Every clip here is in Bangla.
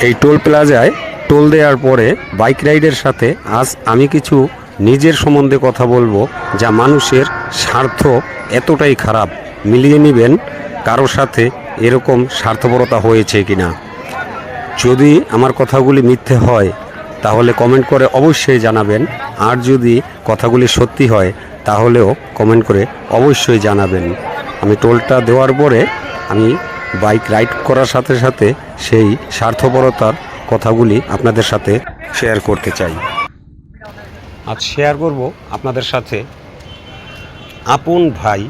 এই টোল প্লাজায় টোল দেওয়ার পরে বাইক রাইডের সাথে আজ আমি কিছু নিজের সম্বন্ধে কথা বলবো, যা মানুষের স্বার্থ এতটাই খারাপ। মিলিয়ে নেবেন কারোর সাথে এরকম স্বার্থপরতা হয়েছে কিনা। যদি আমার কথাগুলি মিথ্যে হয় তাহলে কমেন্ট করে অবশ্যই জানাবেন, আর যদি কথাগুলি সত্যি হয় তাহলেও কমেন্ট করে অবশ্যই জানাবেন। আমি টোলটা দেওয়ার পরে আমি বাইক রাইড করার সাথে সাথে সেই স্বার্থপরতার কথাগুলি আপনাদের সাথে শেয়ার করতে চাই। আজ শেয়ার করব আপনাদের সাথে আপন ভাই,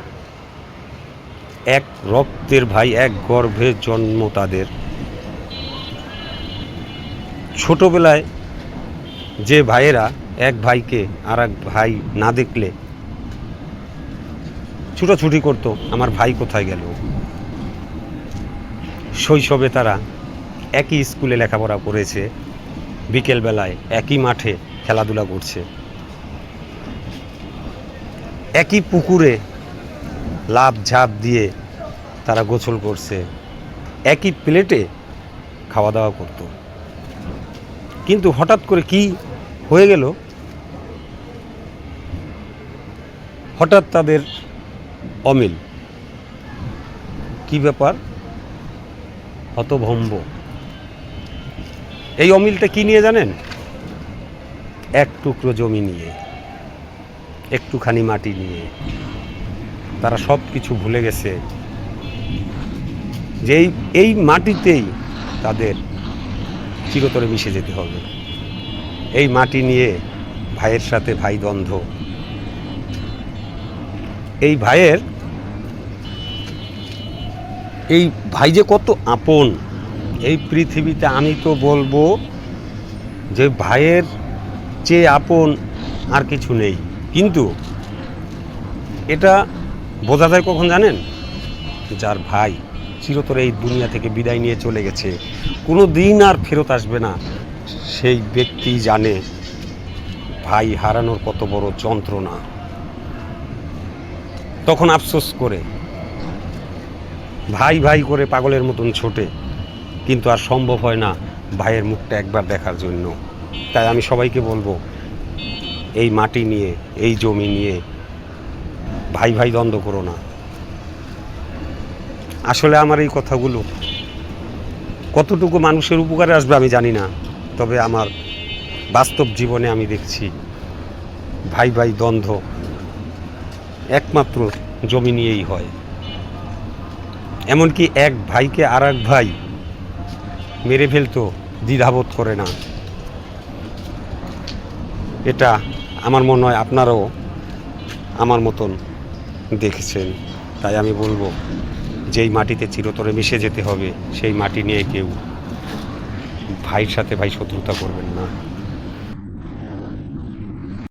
এক রক্তের ভাই, এক গর্ভে জন্ম তাদের। ছোটবেলায় যে ভাইয়েরা এক ভাইকে আর এক ভাই না দেখলে ছুটোছুটি করতো, আমার ভাই কোথায় গেল। শৈশবে তারা একই স্কুলে লেখাপড়া করেছে, বিকেলবেলায় একই মাঠে খেলাধুলা করছে, একই পুকুরে লাফ ঝাঁপ দিয়ে তারা গোসল করছে, একই প্লেটে খাওয়া দাওয়া করত। কিন্তু হঠাৎ করে কি হয়ে গেল, হঠাৎ তাদের অমিল। কি ব্যাপার? হতভম্ব। এই অমিলটা কি নিয়ে জানেন? এক টুকরো জমি নিয়ে, একটুখানি মাটি নিয়ে। তারা সব কিছু ভুলে গেছে যে এই মাটিতেই তাদের চিরতরে মিশে যেতে হবে। এই মাটি নিয়ে ভাইয়ের সাথে ভাই দ্বন্দ্ব। এই ভাই যে কত আপন এই পৃথিবীতে, আমি তো বলবো যে ভাইয়ের চেয়ে আপন আর কিছু নেই। কিন্তু এটা বোঝা যায় কখন জানেন? যার ভাই চিরতরে এই দুনিয়া থেকে বিদায় নিয়ে চলে গেছে, কোনো দিন আর ফেরত আসবে না, সেই ব্যক্তি জানে ভাই হারানোর কত বড় যন্ত্রণা। তখন আফসোস করে ভাই ভাই করে পাগলের মতন ছোটে, কিন্তু আর সম্ভব হয় না ভাইয়ের মুখটা একবার দেখার জন্য। তাই আমি সবাইকে বলবো, এই মাটি নিয়ে, এই জমি নিয়ে ভাই ভাই দ্বন্দ্ব করো না। আসলে আমার এই কথাগুলো কতটুকু মানুষের উপকারে আসবে আমি জানি না, তবে আমার বাস্তব জীবনে আমি দেখছি ভাই ভাই দ্বন্দ্ব একমাত্র জমি নিয়েই হয়। এমনকি এক ভাইকে আর এক ভাই মেরে ফেলতো দ্বিধাবোধ করে না। এটা আমার মনে হয় আপনারাও আমার মতন দেখেছেন। তাই আমি বলবো, যেই মাটিতে চিরতরে মিশে যেতে হবে সেই মাটি নিয়ে কেউ ভাইয়ের সাথে ভাই শত্রুতা করবেন না।